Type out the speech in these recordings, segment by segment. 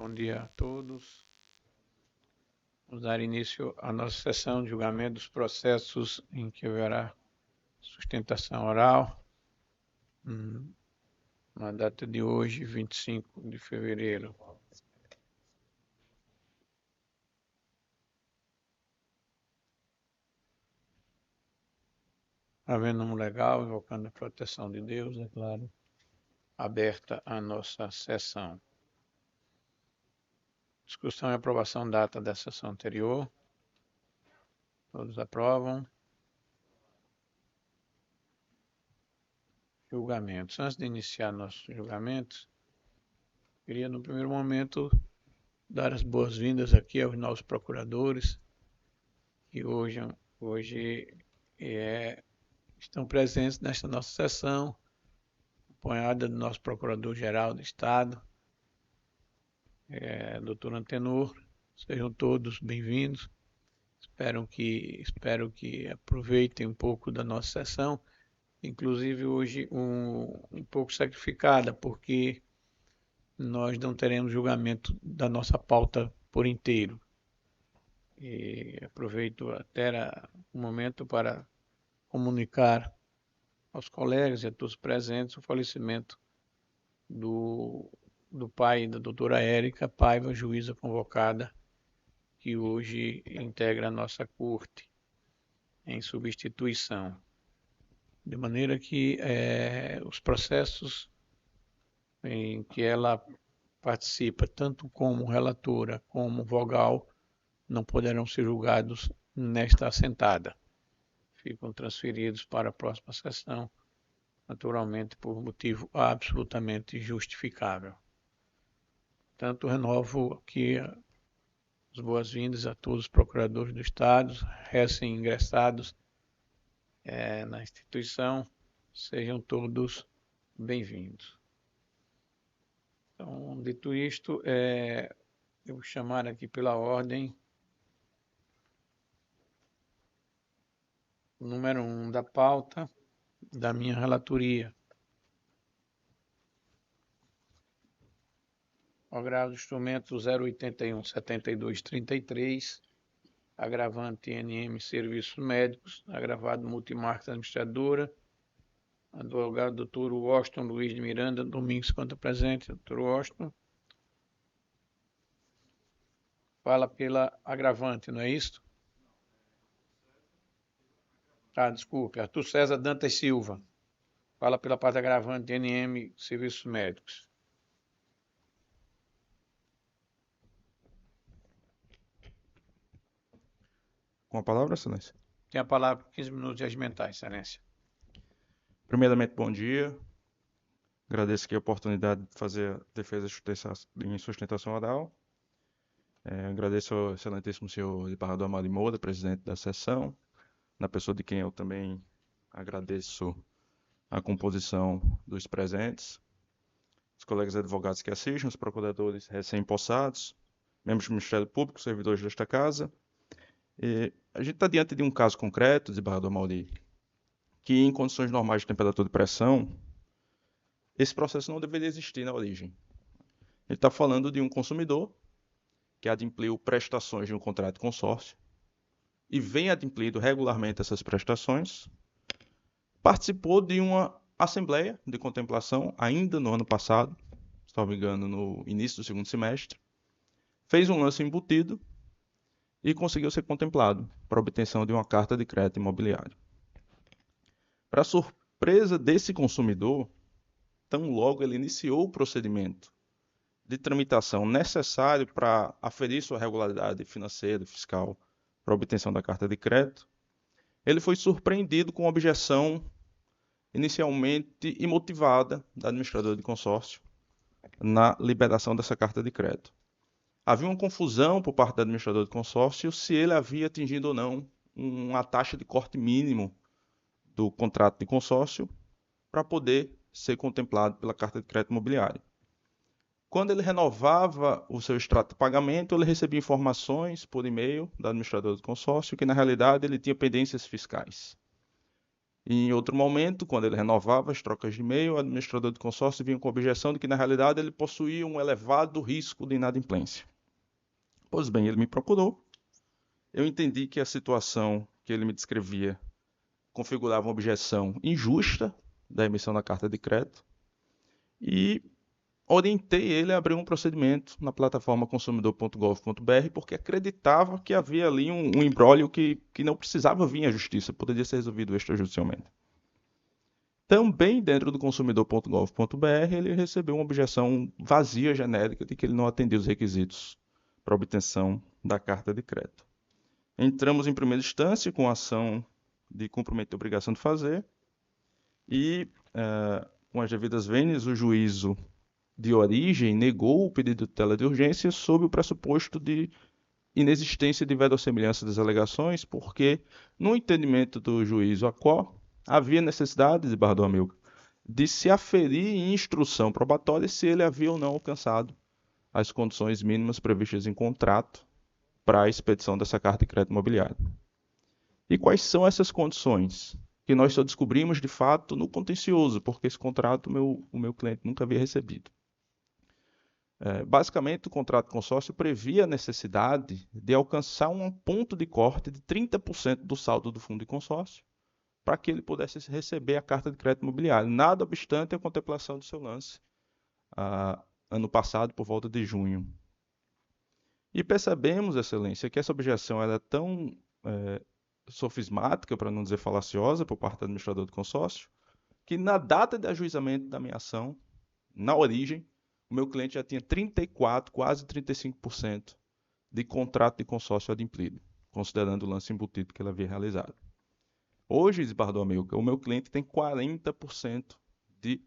Bom dia a todos. Vamos dar início à nossa sessão de julgamento dos processos em que haverá sustentação oral. Na data de hoje, 25 de fevereiro. Havendo um legal, invocando a proteção de Deus, é claro, aberta a nossa sessão. Discussão e aprovação data da sessão anterior. Todos aprovam. Julgamentos. Antes de iniciar nossos julgamentos, queria, no primeiro momento, dar as boas-vindas aqui aos novos procuradores que hoje estão presentes nesta nossa sessão, acompanhada do nosso Procurador-Geral do Estado, Dr. Antenor. Sejam todos bem-vindos. Espero que aproveitem um pouco da nossa sessão, inclusive hoje um pouco sacrificada, porque nós não teremos julgamento da nossa pauta por inteiro. E aproveito até o momento para comunicar aos colegas e a todos presentes o falecimento do pai da doutora Érica Paiva, juíza convocada, que hoje integra a nossa corte em substituição. De maneira que os processos em que ela participa, tanto como relatora como vogal, não poderão ser julgados nesta assentada. Ficam transferidos para a próxima sessão, naturalmente por motivo absolutamente justificável. Portanto, renovo aqui as boas-vindas a todos os procuradores do Estado, recém-ingressados na instituição. Sejam todos bem-vindos. Então, dito isto, eu vou chamar aqui pela ordem o número 1 da pauta da minha relatoria. O agravo do instrumento 081-72-33, agravante NM Serviços Médicos, agravado multimarcas administradora, advogado Dr. Washington Luiz de Miranda Domingos, quanto presente. Dr. Washington. Fala pela agravante, não é isso? Desculpe, Arthur César Dantas Silva. Fala pela parte agravante de NM Serviços Médicos. Com a palavra, Excelência. Tem a palavra por 15 minutos de regimentar, Excelência. Primeiramente, bom dia. Agradeço aqui a oportunidade de fazer a defesa em sustentação oral. Agradeço ao excelentíssimo senhor desembargador Amado Moura, presidente da sessão, na pessoa de quem eu também agradeço a composição dos presentes, os colegas advogados que assistem, os procuradores recém-possados, membros do Ministério Público, servidores desta casa. A gente está diante de um caso concreto, desembargador Mauri, que em condições normais de temperatura e pressão, esse processo não deveria existir na origem. Ele está falando de um consumidor que adimpliu prestações de um contrato de consórcio e vem adimplindo regularmente essas prestações, participou de uma assembleia de contemplação ainda no ano passado, se não me engano, no início do segundo semestre, fez um lance embutido e conseguiu ser contemplado para obtenção de uma carta de crédito imobiliário. Para surpresa desse consumidor, tão logo ele iniciou o procedimento de tramitação necessário para aferir sua regularidade financeira e fiscal para obtenção da carta de crédito, ele foi surpreendido com objeção inicialmente imotivada da administradora de consórcio na liberação dessa carta de crédito. Havia uma confusão por parte do administrador de consórcio se ele havia atingido ou não uma taxa de corte mínimo do contrato de consórcio para poder ser contemplado pela carta de crédito imobiliário. Quando ele renovava o seu extrato de pagamento, ele recebia informações por e-mail da administradora do consórcio que, na realidade, ele tinha pendências fiscais. E em outro momento, quando ele renovava as trocas de e-mail, o administrador de consórcio vinha com a objeção de que, na realidade, ele possuía um elevado risco de inadimplência. Pois bem, ele me procurou. Eu entendi que a situação que ele me descrevia configurava uma objeção injusta da emissão da carta de crédito e orientei ele a abrir um procedimento na plataforma consumidor.gov.br porque acreditava que havia ali um imbróglio que não precisava vir à justiça, poderia ser resolvido extrajudicialmente. Também dentro do consumidor.gov.br ele recebeu uma objeção vazia, genérica, de que ele não atendia os requisitos para obtenção da carta de crédito. Entramos em primeira instância com a ação de cumprimento de obrigação de fazer e, com as devidas vênias, o juízo de origem negou o pedido de tutela de urgência sob o pressuposto de inexistência de verossimilhança das alegações, porque, no entendimento do juízo ACO, havia necessidade, de Barra do Amilcar, de se aferir em instrução probatória se ele havia ou não alcançado as condições mínimas previstas em contrato para a expedição dessa carta de crédito imobiliário. E quais são essas condições? Que nós só descobrimos, de fato, no contencioso, porque esse contrato o meu cliente nunca havia recebido. Basicamente, o contrato de consórcio previa a necessidade de alcançar um ponto de corte de 30% do saldo do fundo de consórcio para que ele pudesse receber a carta de crédito imobiliário, nada obstante a contemplação do seu lance ano passado, por volta de junho. E percebemos, Excelência, que essa objeção era tão sofismática, para não dizer falaciosa, por parte do administrador do consórcio, que na data de ajuizamento da minha ação, na origem, o meu cliente já tinha 34%, quase 35% de contrato de consórcio adimplido, considerando o lance embutido que ele havia realizado. Hoje, Barra do Amilcar, o meu cliente tem 40% de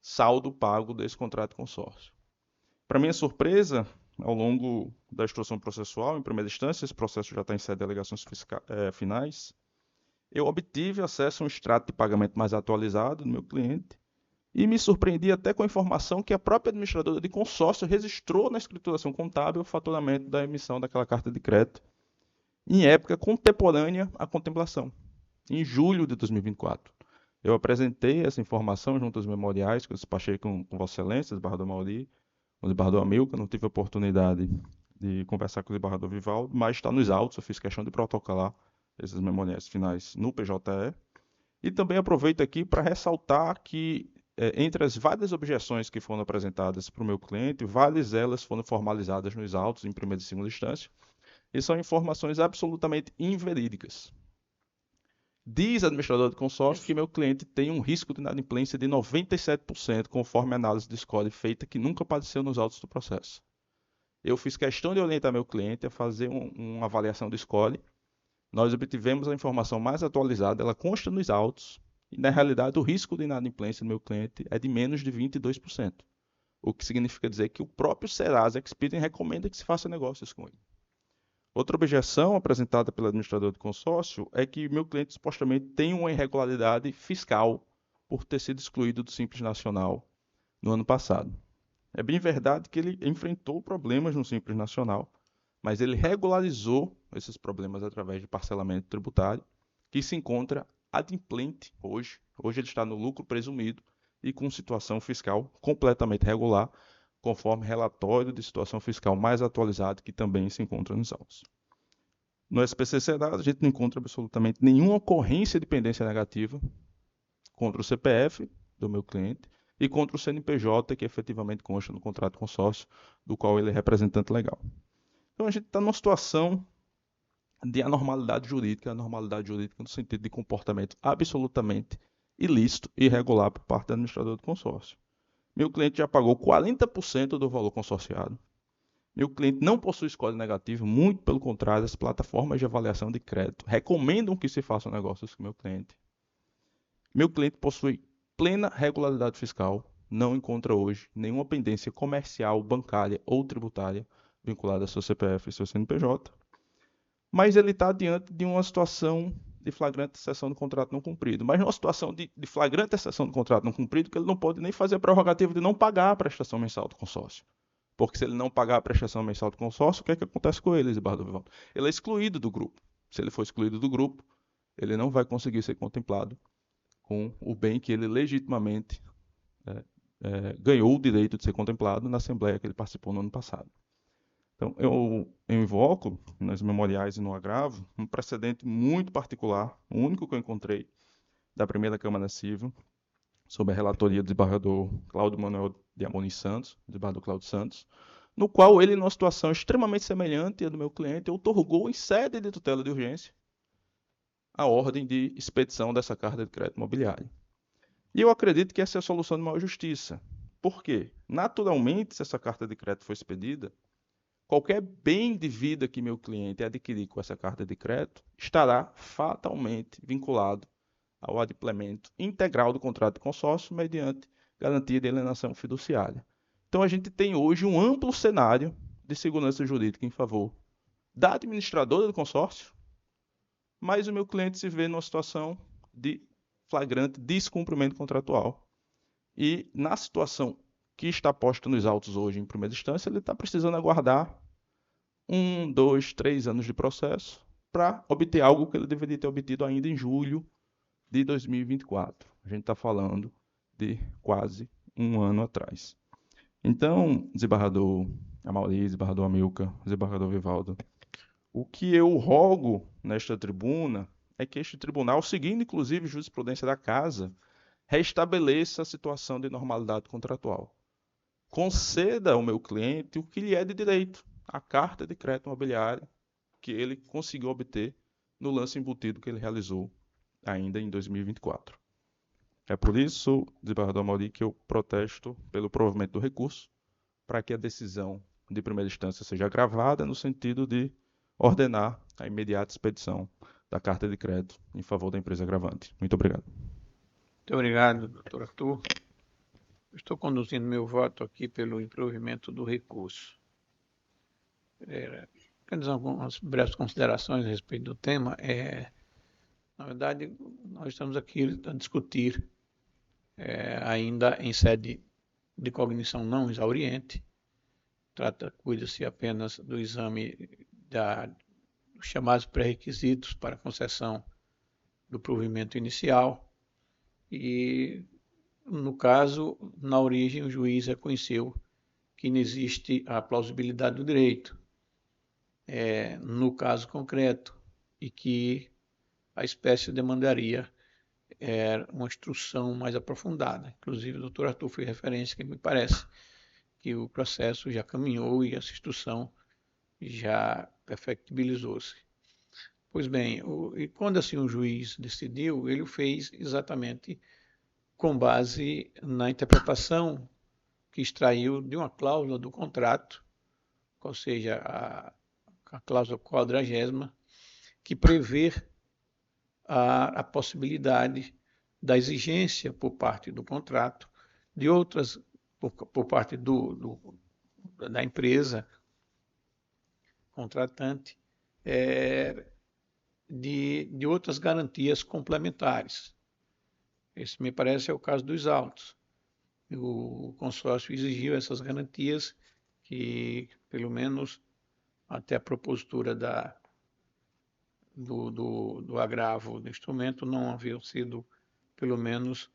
saldo pago desse contrato de consórcio. Para minha surpresa, ao longo da instrução processual, em primeira instância, esse processo já está em sede de alegações finais, eu obtive acesso a um extrato de pagamento mais atualizado do meu cliente e me surpreendi até com a informação que a própria administradora de consórcio registrou na escrituração contábil o faturamento da emissão daquela carta de crédito em época contemporânea à contemplação, em julho de 2024. Eu apresentei essa informação junto aos memoriais que eu despachei com Vossa Excelência, Barra do Amauri, o desembargador Amilcar, não tive a oportunidade de conversar com o desembargador Vivaldo, mas está nos autos, eu fiz questão de protocolar esses memoriais finais no PJE. E também aproveito aqui para ressaltar que, entre as várias objeções que foram apresentadas para o meu cliente, várias delas foram formalizadas nos autos em primeira e segunda instância, e são informações absolutamente inverídicas. Diz o administrador de consórcio que meu cliente tem um risco de inadimplência de 97%, conforme a análise de score feita, que nunca apareceu nos autos do processo. Eu fiz questão de orientar meu cliente a fazer uma avaliação do score. Nós obtivemos a informação mais atualizada, ela consta nos autos, e na realidade o risco de inadimplência do meu cliente é de menos de 22%, o que significa dizer que o próprio Serasa Expedient recomenda que se faça negócios com ele. Outra objeção apresentada pelo administrador do consórcio é que meu cliente supostamente tem uma irregularidade fiscal por ter sido excluído do Simples Nacional no ano passado. É bem verdade que ele enfrentou problemas no Simples Nacional, mas ele regularizou esses problemas através de parcelamento tributário, que se encontra adimplente hoje. Hoje ele está no lucro presumido e com situação fiscal completamente regular, conforme relatório de situação fiscal mais atualizado, que também se encontra nos autos. No SPC Serasa, a gente não encontra absolutamente nenhuma ocorrência de pendência negativa contra o CPF do meu cliente e contra o CNPJ, que efetivamente consta no contrato de consórcio, do qual ele é representante legal. Então, a gente está numa situação de anormalidade jurídica no sentido de comportamento absolutamente ilícito e irregular por parte do administrador do consórcio. Meu cliente já pagou 40% do valor consorciado. Meu cliente não possui score negativo, muito pelo contrário, as plataformas de avaliação de crédito recomendam que se façam negócios com meu cliente. Meu cliente possui plena regularidade fiscal, não encontra hoje nenhuma pendência comercial, bancária ou tributária vinculada a seu CPF e seu CNPJ, mas ele está diante de uma situação de flagrante exceção do contrato não cumprido. Mas numa situação de flagrante exceção do contrato não cumprido, que ele não pode nem fazer a prerrogativa de não pagar a prestação mensal do consórcio. Porque se ele não pagar a prestação mensal do consórcio, o que é que acontece com ele, Barra do Vivaldo? Ele é excluído do grupo. Se ele for excluído do grupo, ele não vai conseguir ser contemplado com o bem que ele legitimamente ganhou o direito de ser contemplado na Assembleia que ele participou no ano passado. Então, eu invoco nos memoriais e no agravo um precedente muito particular, o único que eu encontrei, da primeira Câmara Civil, sob a relatoria do desembargador Cláudio Manuel de Amorim Santos, desembargador Cláudio Santos, no qual ele, numa situação extremamente semelhante à do meu cliente, outorgou em sede de tutela de urgência a ordem de expedição dessa carta de crédito imobiliário. E eu acredito que essa é a solução de maior justiça. Por quê? Naturalmente, se essa carta de crédito for expedida, qualquer bem de vida que meu cliente adquirir com essa carta de crédito estará fatalmente vinculado ao adimplemento integral do contrato de consórcio mediante garantia de alienação fiduciária. Então, a gente tem hoje um amplo cenário de segurança jurídica em favor da administradora do consórcio, mas o meu cliente se vê numa situação de flagrante descumprimento contratual. E na situação que está posta nos autos hoje em primeira instância, ele está precisando aguardar 1, 2, 3 anos de processo para obter algo que ele deveria ter obtido ainda em julho de 2024. A gente está falando de quase um ano atrás. Então, desembargador Amaury, desembargador Amilcar, desembargador Vivaldo, o que eu rogo nesta tribuna é que este tribunal, seguindo inclusive jurisprudência da Casa, restabeleça a situação de normalidade contratual. Conceda ao meu cliente o que lhe é de direito, a carta de crédito imobiliário que ele conseguiu obter no lance embutido que ele realizou ainda em 2024. É por isso, desembargador Amaury, que eu protesto pelo provimento do recurso, para que a decisão de primeira instância seja agravada no sentido de ordenar a imediata expedição da carta de crédito em favor da empresa agravante. Muito obrigado. Muito obrigado, doutor Arthur. Estou conduzindo meu voto aqui pelo improvimento do recurso. Quero dizer algumas breves considerações a respeito do tema. Na verdade, nós estamos aqui a discutir ainda em sede de cognição não exauriente. Cuida-se apenas do exame dos chamados pré-requisitos para concessão do provimento inicial e, no caso, na origem, o juiz reconheceu que não existe a plausibilidade do direito, no caso concreto, e que a espécie demandaria uma instrução mais aprofundada. Inclusive, o doutor Arthur fez referência, que me parece que o processo já caminhou e essa instrução já perfectibilizou-se. Pois bem, e quando assim o juiz decidiu, ele o fez exatamente com base na interpretação que extraiu de uma cláusula do contrato, ou seja, a cláusula 40ª, que prevê a possibilidade da exigência por parte do contrato, de outras, por parte da empresa contratante, de outras garantias complementares. Esse me parece é o caso dos autos. O consórcio exigiu essas garantias que, pelo menos até a propositura do agravo do instrumento, não haviam sido, pelo menos,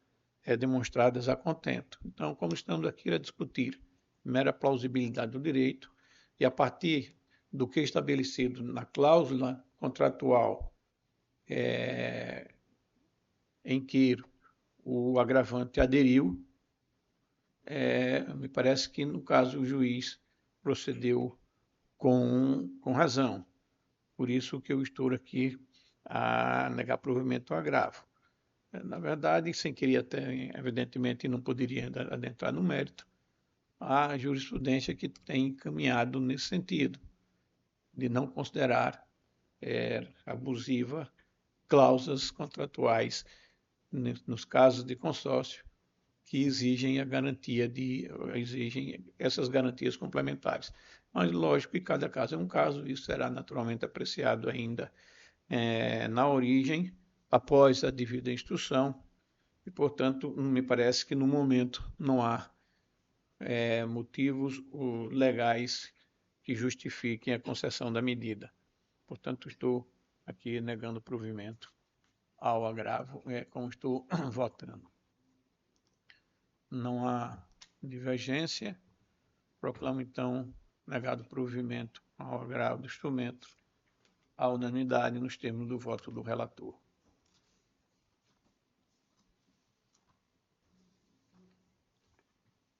demonstradas a contento. Então, como estamos aqui a discutir mera plausibilidade do direito, e a partir do que é estabelecido na cláusula contratual em que o agravante aderiu, me parece que, no caso, o juiz procedeu com razão. Por isso que eu estou aqui a negar provimento ao agravo. Na verdade, sem querer até, evidentemente, não poderia adentrar no mérito, a jurisprudência que tem caminhado nesse sentido, de não considerar abusiva cláusulas contratuais nos casos de consórcio que exigem exigem essas garantias complementares. Mas lógico que cada caso é um caso, isso será naturalmente apreciado ainda na origem, após a devida instrução, e portanto me parece que no momento não há motivos legais que justifiquem a concessão da medida. Portanto, estou aqui negando o provimento ao agravo, como estou votando. Não há divergência. Proclamo, então, negado o provimento ao agravo do instrumento, à unanimidade nos termos do voto do relator.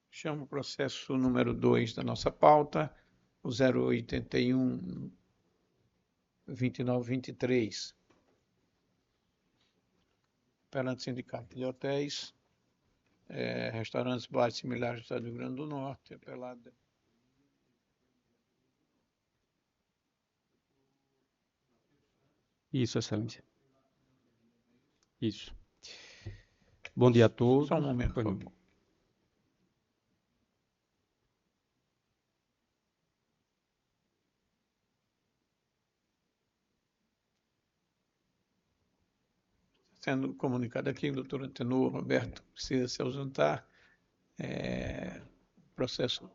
Chamo o processo número 2 da nossa pauta, o 081-2923. Perante Sindicato de Hotéis, restaurantes, bares similares do Estado do Rio Grande do Norte, apelado. Isso, Excelência. Isso. Bom dia a todos. Só um momento, por favor. Sendo comunicado aqui, o doutor Antenor Roberto precisa se ausentar. O processo,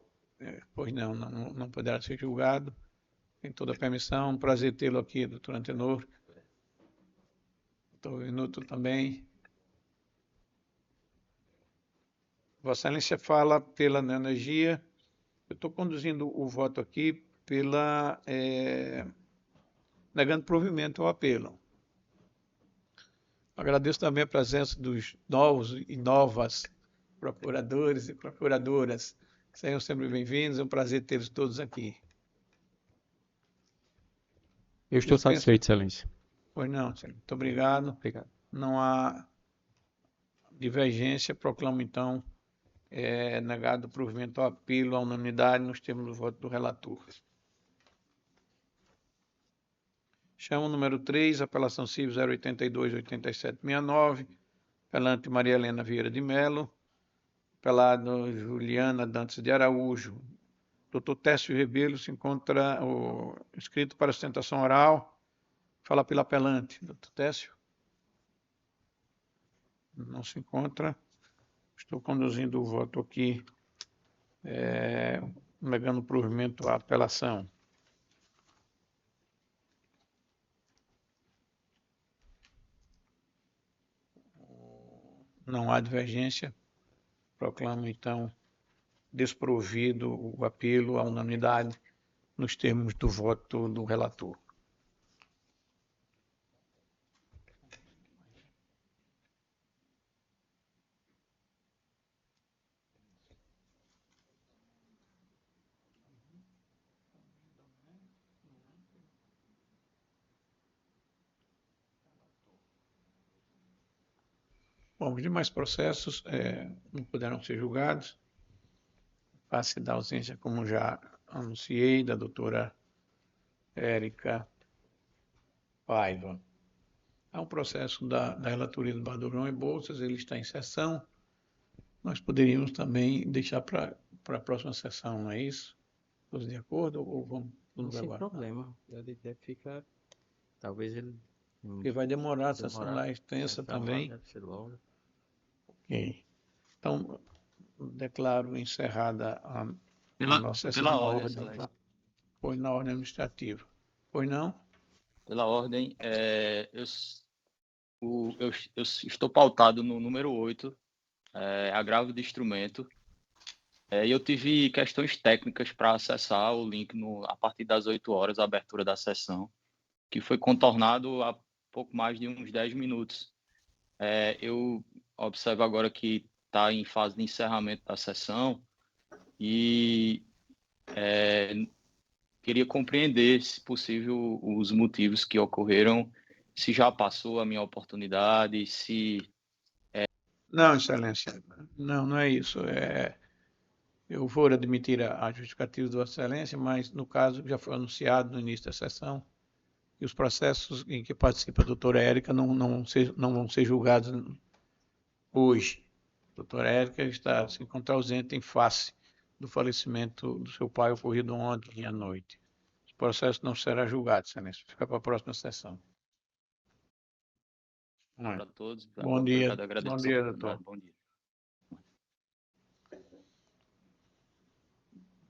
pois não poderá ser julgado. Tem toda a permissão. Prazer tê-lo aqui, doutor Antenor. Doutor Minuto também. Vossa Excelência fala pela energia. Eu estou conduzindo o voto aqui negando provimento ao apelo. Agradeço também a presença dos novos e novas procuradores e procuradoras. Sejam sempre bem-vindos, é um prazer tê-los todos aqui. Eu estou satisfeito, Excelência. Pois não, senhor. Muito obrigado. Obrigado. Não há divergência, proclamo então negado o provimento ao apelo à unanimidade nos termos do voto do relator. Chamo o número 3, apelação civil 082-8769, apelante Maria Helena Vieira de Melo, apelado Juliana Dantas de Araújo. Dr. Técio Rebelo se encontra inscrito para sustentação oral. Fala pelo apelante. Dr. Técio? Não se encontra. Estou conduzindo o voto aqui, negando o provimento à apelação. Não há divergência. Proclamo, então, desprovido o apelo à unanimidade nos termos do voto do relator. Bom, os demais processos não puderam ser julgados. Face da ausência, como já anunciei, da doutora Érica Paiva. Há um processo da relatoria do Badurão e Bolsas, ele está em sessão. Nós poderíamos também deixar para a próxima sessão, não é isso? Todos de acordo ou vamos Sem aguardar? problema. Ele deve ficar. Talvez ele. Porque vai demorar, a sessão lá é extensa também. Deve ser longa. Ok. Então, declaro encerrada a nossa sessão. Pela ordem, Excelência. Pois na ordem administrativa. Pois não? Pela ordem, eu estou pautado no número 8, agravo de instrumento. E eu tive questões técnicas para acessar o link a partir das 8 horas, a abertura da sessão, que foi contornado há pouco mais de uns 10 minutos. Eu observo agora que está em fase de encerramento da sessão e queria compreender, se possível, os motivos que ocorreram, se já passou a minha oportunidade, se... Não, Excelência, não é isso. Eu vou admitir a justificativa de Vossa Excelência, mas no caso já foi anunciado no início da sessão que os processos em que participa a doutora Érica não vão ser julgados hoje. A doutora Érica se encontra ausente em face do falecimento do seu pai ocorrido ontem à noite. O processo não será julgado, Excelência. Fica para a próxima sessão. Para todos. Bom dia. Bom dia, doutor. Bom dia.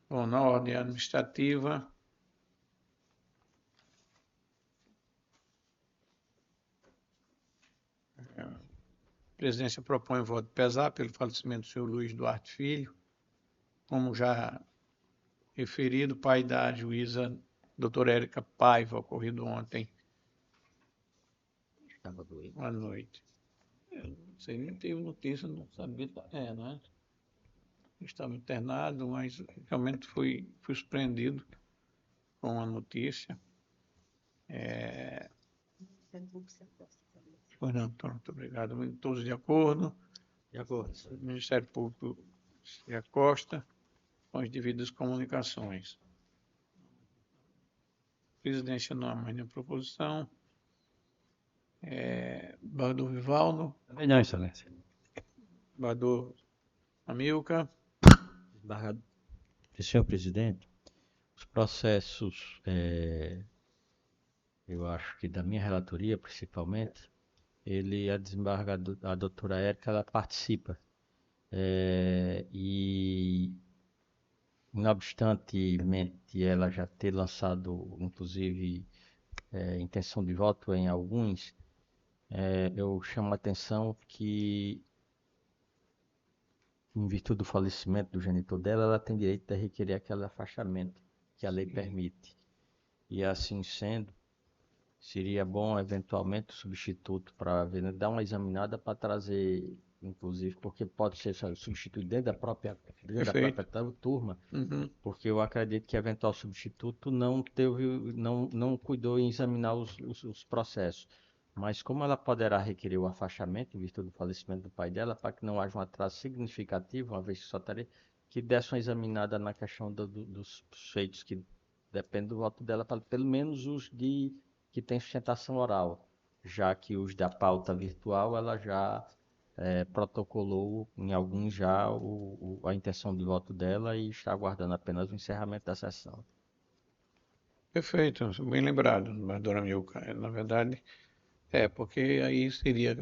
Bom, na ordem administrativa, presidência propõe o voto de pesar pelo falecimento do senhor Luiz Duarte Filho, como já referido, pai da juíza doutora Érica Paiva, ocorrido ontem Estava doente. à noite. Você não teve notícia, não sabia, não é? Estava internado, mas realmente fui surpreendido com a notícia. Pois não, muito obrigado. Todos de acordo? De acordo. O Ministério Público se acosta com as devidas comunicações. Presidência não amanhã a proposição. Bador Vivaldo. Também não, Excelência. Bador Amilcar. Senhor presidente, os processos, eu acho que da minha relatoria, principalmente, a desembargadora, a doutora Érica, ela participa. E, não obstantemente ela já ter lançado, inclusive, intenção de voto em alguns, eu chamo a atenção que, em virtude do falecimento do genitor dela, ela tem direito a requerer aquele afastamento que a lei permite. E assim sendo, seria bom, eventualmente, o substituto para dar uma examinada para trazer, inclusive, porque pode ser substituído dentro da própria turma, porque eu acredito que eventual substituto não cuidou em examinar os processos. Mas como ela poderá requerer o afastamento, em virtude do falecimento do pai dela, para que não haja um atraso significativo, uma vez que só teria que desse uma examinada na questão dos feitos que dependem do voto dela, para pelo menos os que têm sustentação oral, já que os da pauta virtual ela já protocolou em alguns já a intenção de voto dela e está aguardando apenas o encerramento da sessão. Perfeito, bem lembrado, doutora Amilcar. Na verdade, porque aí seria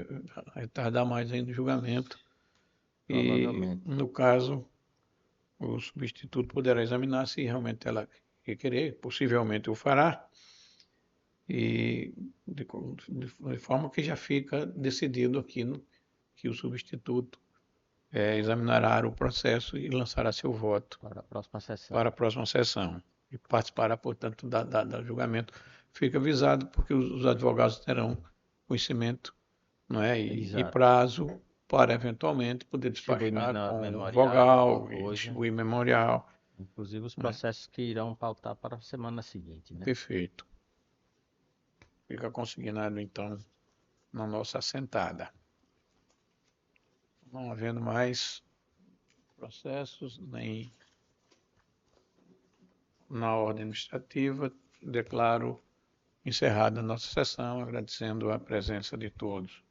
retardar mais ainda o julgamento. E, no caso, o substituto poderá examinar se realmente ela requerer, possivelmente o fará, e de forma que já fica decidido aqui que o substituto examinará o processo e lançará seu voto para a próxima sessão. E participará, portanto, do julgamento. Fica avisado porque os advogados terão conhecimento, não é? E prazo para eventualmente poder despachar com vogal, distribuir memorial. Inclusive os processos que irão pautar para a semana seguinte, né? Perfeito. Fica consignado, então, na nossa assentada. Não havendo mais processos, nem na ordem administrativa, declaro encerrada a nossa sessão, agradecendo a presença de todos.